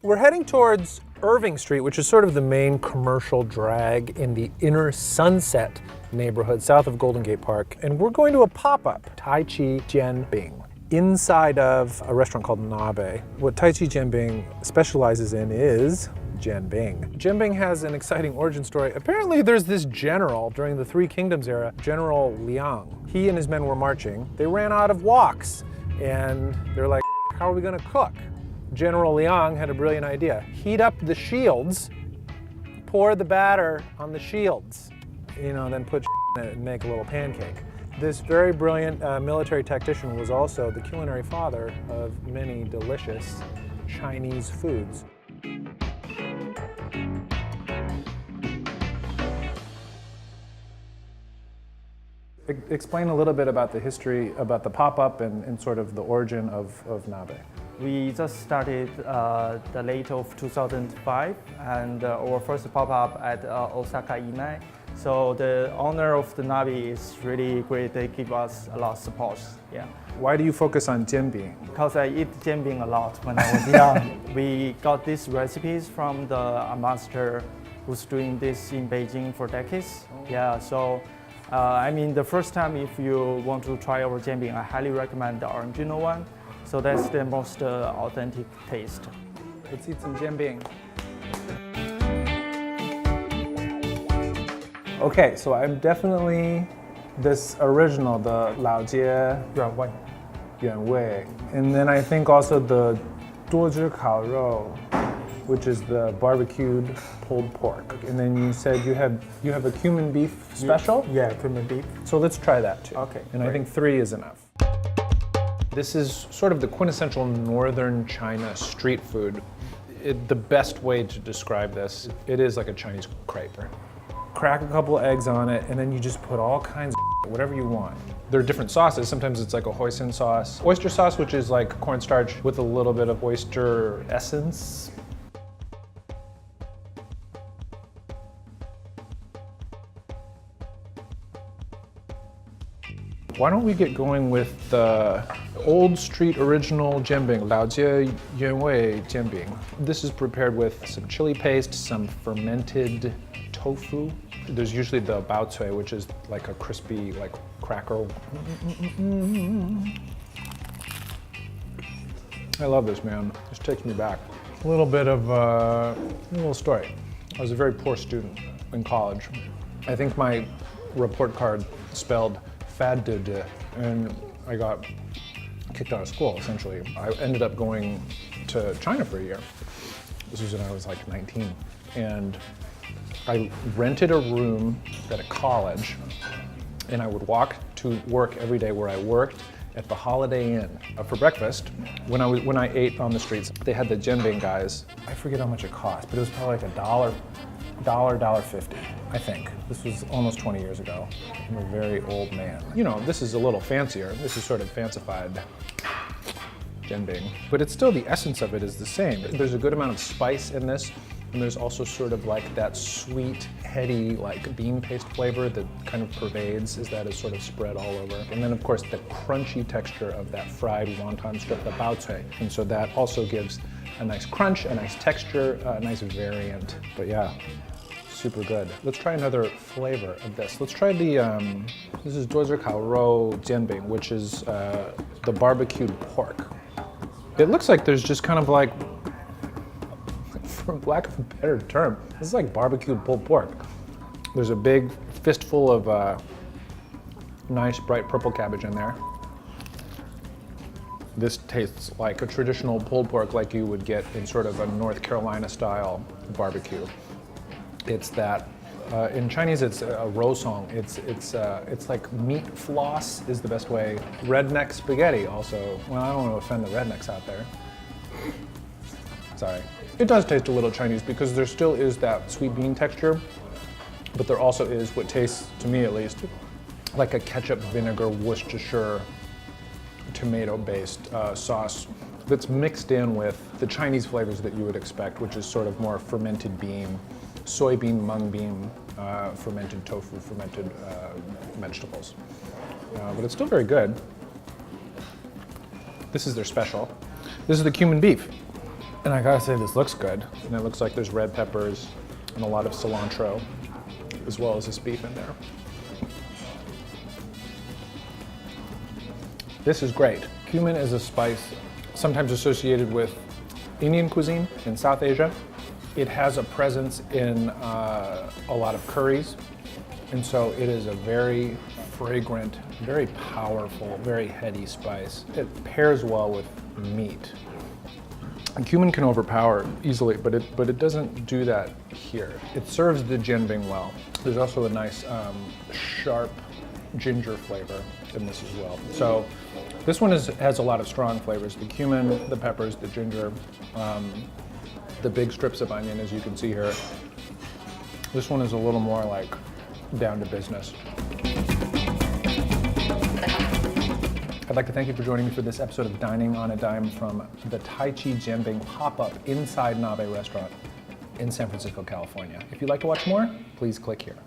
We're heading towards Irving Street, which is sort of the main commercial drag in the inner Sunset neighborhood south of Golden Gate Park. And we're going to a pop-up, Tai Chi Jianbing, inside of a restaurant called Nabe. What Tai Chi Jianbing specializes in is Jianbing. Jianbing has an exciting origin story. Apparently there's this general during the Three Kingdoms era, General Liang. He and his men were marching. They ran out of woks and they're like, how are we gonna cook? General Liang had a brilliant idea. Heat up the shields, pour the batter on the shields, then put in it and make a little pancake. This very brilliant military tactician was also the culinary father of many delicious Chinese foods. Explain a little bit about the history, about the pop-up and sort of the origin of Nabe. We just started the late of 2005, and our first pop-up at Osaka Inai. So the owner of the Nabe is really great. They give us a lot of support. Yeah. Why do you focus on Jianbing? Because I eat Jianbing a lot when I was young. We got these recipes from the master who's doing this in Beijing for decades. Yeah. So. The first time if you want to try our Jianbing, I highly recommend the original one. So that's the most authentic taste. Let's eat some Jianbing. Okay, so I'm definitely this original, the Lao Jie Yuan Wei. And then I think also the 多汁烤肉, which is the barbecued pulled pork. And then you said you have a cumin beef special? Yeah, cumin beef. So let's try that too. Okay. And great. I think 3 is enough. This is sort of the quintessential northern China street food. The best way to describe this, it is like a Chinese crepe. Crack a couple eggs on it, and then you just put all kinds of whatever you want. There are different sauces. Sometimes it's like a hoisin sauce. Oyster sauce, which is like cornstarch with a little bit of oyster essence. Why don't we get going with the old street original Jianbing, Lao Jie Yuan Wei Jianbing. This is prepared with some chili paste, some fermented tofu. There's usually the bao cui, which is like a crispy cracker. I love this, man. This takes me back. A little bit of a little story. I was a very poor student in college. I think my report card spelled fad de, and I got kicked out of school, essentially. I ended up going to China for a year. This was when I was like 19. And I rented a room at a college, and I would walk to work every day where I worked at the Holiday Inn. For breakfast, when I ate on the streets, they had the Jianbing guys. I forget how much it cost, but it was probably like $1.50, I think. This was almost 20 years ago. I'm a very old man. This is a little fancier. This is sort of fancified Jianbing, but it's still, the essence of it is the same. There's a good amount of spice in this, and there's also sort of like that sweet, heady, like bean paste flavor that kind of pervades as that is sort of spread all over. And then of course the crunchy texture of that fried wonton strip, the bao cui. And so that also gives a nice crunch, a nice texture, a nice variant. But yeah, super good. Let's try another flavor of this. Let's try the, this is 多汁烤肉 Jianbing, which is the barbecued pork. It looks like there's just kind of like, for lack of a better term, this is like barbecued pulled pork. There's a big fistful of nice bright purple cabbage in there. This tastes like a traditional pulled pork like you would get in sort of a North Carolina style barbecue. It's that, in Chinese it's a rosong. It's like meat floss is the best way. Redneck spaghetti also. Well, I don't want to offend the rednecks out there. Sorry. It does taste a little Chinese because there still is that sweet bean texture, but there also is what tastes, to me at least, like a ketchup, vinegar, Worcestershire, tomato-based sauce that's mixed in with the Chinese flavors that you would expect, which is sort of more fermented bean, soybean, mung bean, fermented tofu, fermented vegetables. But it's still very good. This is their special. This is the cumin beef. And I gotta say, this looks good. And it looks like there's red peppers and a lot of cilantro, as well as this beef in there. This is great. Cumin is a spice sometimes associated with Indian cuisine in South Asia. It has a presence in a lot of curries, and so it is a very fragrant, very powerful, very heady spice. It pairs well with meat. And cumin can overpower easily, but it doesn't do that here. It serves the Jianbing well. There's also a nice sharp ginger flavor in this as well. So this one has a lot of strong flavors: the cumin, the peppers, the ginger, the big strips of onion, as you can see here. This one is a little more like down to business. I'd like to thank you for joining me for this episode of Dining on a Dime from the Tai Chi Jianbing pop-up inside Nabe restaurant in San Francisco, California. If you'd like to watch more, please click here.